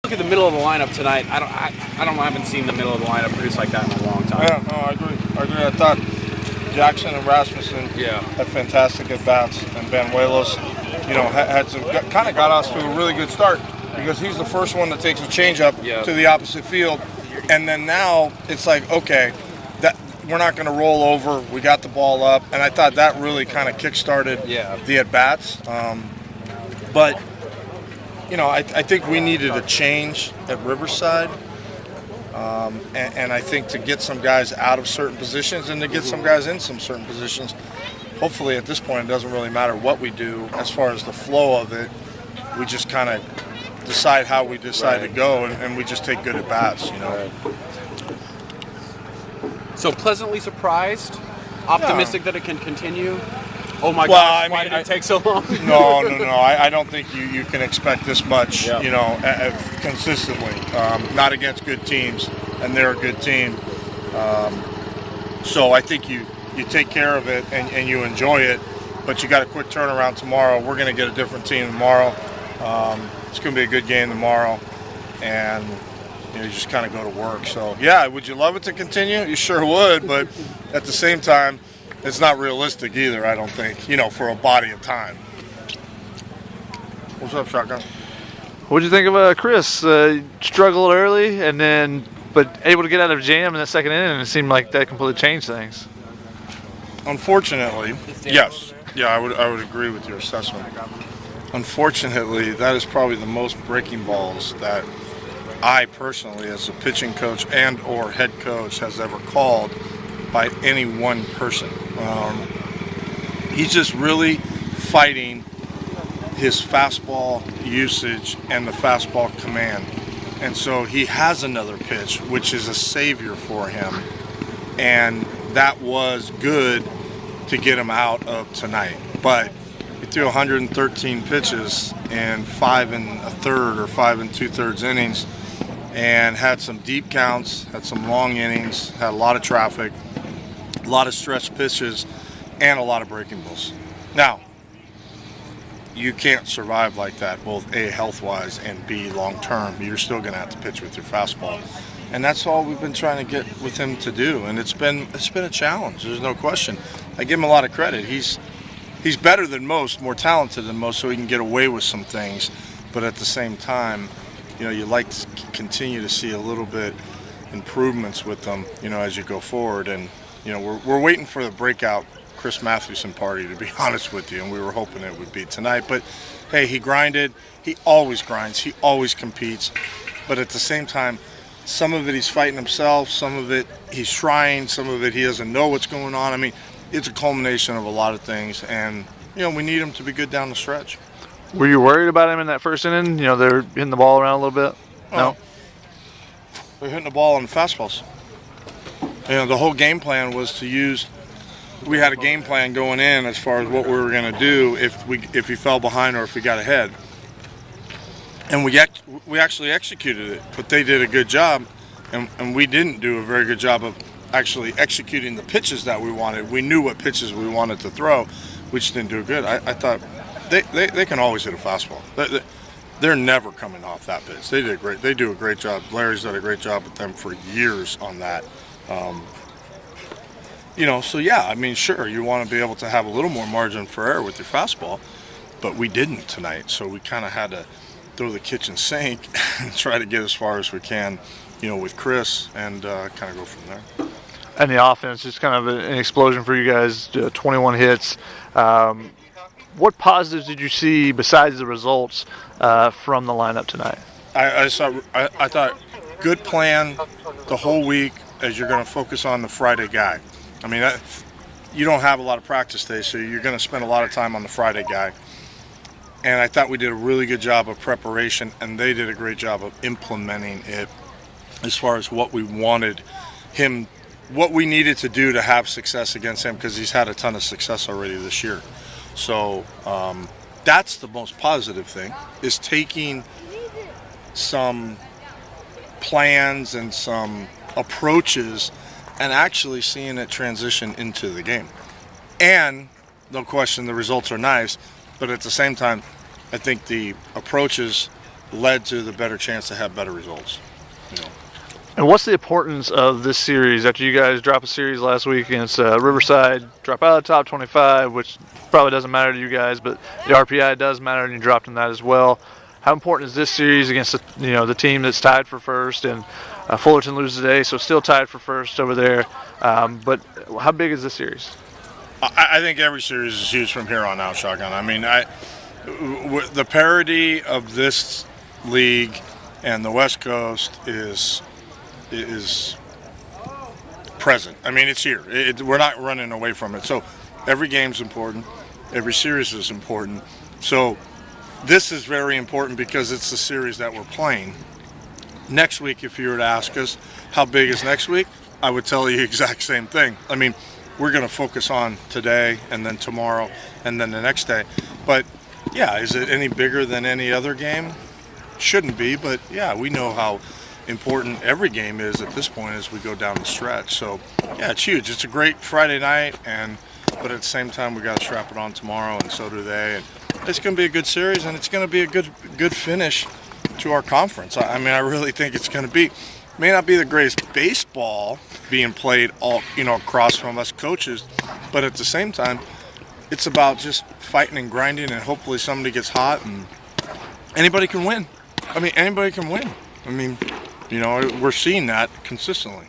Look at the middle of the lineup tonight. I haven't seen the middle of the lineup produce like that in a long time. Yeah, no, I agree. I thought Jackson and Rasmussen had fantastic at bats, and Banuelos, had some kind of got us to a really good start because he's the first one that takes a changeup to the opposite field, and then now it's like, okay, that we're not going to roll over. We got the ball up, and I thought that really kind of kick-started the at bats. But I think we needed a change at Riverside. And I think to get some guys out of certain positions and to get some guys in some certain positions, hopefully at this point it doesn't really matter what we do as far as the flow of it. We just kind of decide how we decide to go, and we just take good at bats, So pleasantly surprised, optimistic that it can continue. Oh my gosh, why did it take so long? No. I don't think you can expect this much, consistently. Not against good teams, and they're a good team. So I think you take care of it and you enjoy it, but you got a quick turnaround tomorrow. We're going to get a different team tomorrow. It's going to be a good game tomorrow, and you just kind of go to work. So, yeah, would you love it to continue? You sure would, but at the same time, it's not realistic either, I don't think, for a body of time. What's up, Shotgun? What did you think of Chris? Struggled early, but able to get out of jam in the second inning, and it seemed like that completely changed things. Unfortunately, yes. Yeah, I would agree with your assessment. Unfortunately, that is probably the most breaking balls that I personally, as a pitching coach and or head coach, has ever called by any one person. He's just really fighting his fastball usage and the fastball command. And so he has another pitch, which is a savior for him. And that was good to get him out of tonight. But he threw 113 pitches in 5 1/3 or 5 2/3 innings, and had some deep counts, had some long innings, had a lot of traffic, a lot of stretch pitches, and a lot of breaking balls. Now, you can't survive like that, both A, health-wise, and B, long-term. You're still going to have to pitch with your fastball. And that's all we've been trying to get with him to do. And it's been a challenge, there's no question. I give him a lot of credit. He's better than most, more talented than most, so he can get away with some things. But at the same time, you like to continue to see a little bit improvements with them, as you go forward. And, we're waiting for the breakout Chris Mathewson party, to be honest with you, and we were hoping it would be tonight. But, hey, he grinded. He always grinds. He always competes. But at the same time, some of it he's fighting himself. Some of it he's trying. Some of it he doesn't know what's going on. I mean, it's a culmination of a lot of things, and, we need him to be good down the stretch. Were you worried about him in that first inning? They're hitting the ball around a little bit? No? They're hitting the ball on fastballs. The whole game plan was to use – we had a game plan going in as far as what we were going to do if he fell behind or if he got ahead. And we actually executed it, but they did a good job, and we didn't do a very good job of actually executing the pitches that we wanted. We knew what pitches we wanted to throw. We just didn't do good. I thought they can always hit a fastball. They're never coming off that pitch. They do a great job. Larry's done a great job with them for years on that. So yeah, I mean, sure, you want to be able to have a little more margin for error with your fastball, but we didn't tonight. So we kind of had to throw the kitchen sink and try to get as far as we can, with Chris, and kind of go from there. And the offense is kind of an explosion for you guys, 21 hits. What positives did you see besides the results from the lineup tonight? I thought good plan the whole week, as you're going to focus on the Friday guy. I mean, you don't have a lot of practice days, so you're going to spend a lot of time on the Friday guy. And I thought we did a really good job of preparation, and they did a great job of implementing it as far as what we wanted him, what we needed to do to have success against him, because he's had a ton of success already this year. So that's the most positive thing, is taking some plans and some approaches and actually seeing it transition into the game. And no question the results are nice, but at the same time, I think the approaches led to the better chance to have better results. You know. And what's the importance of this series after you guys drop a series last week against Riverside, drop out of the top 25, which probably doesn't matter to you guys, but the RPI does matter, and you dropped in that as well. How important is this series against the team that's tied for first, and Fullerton loses today, so still tied for first over there. But how big is this series? I think every series is huge from here on out, Shotgun. I mean, the parity of this league and the West Coast is present. I mean, it's here. We're not running away from it. So every game's important. Every series is important. So this is very important because it's the series that we're playing. Next week, if you were to ask us how big is next week, I would tell you the exact same thing. I mean, we're going to focus on today and then tomorrow and then the next day. But, yeah, is it any bigger than any other game? Shouldn't be, but, yeah, we know how important every game is at this point as we go down the stretch. So, yeah, it's huge. It's a great Friday night, but at the same time, we got to strap it on tomorrow, and so do they. And it's going to be a good series, and it's going to be a good finish to our conference. I mean, I really think it's going to be. May not be the greatest baseball being played all across from us coaches, but at the same time, it's about just fighting and grinding, and hopefully somebody gets hot and anybody can win. I mean, anybody can win. I mean, we're seeing that consistently.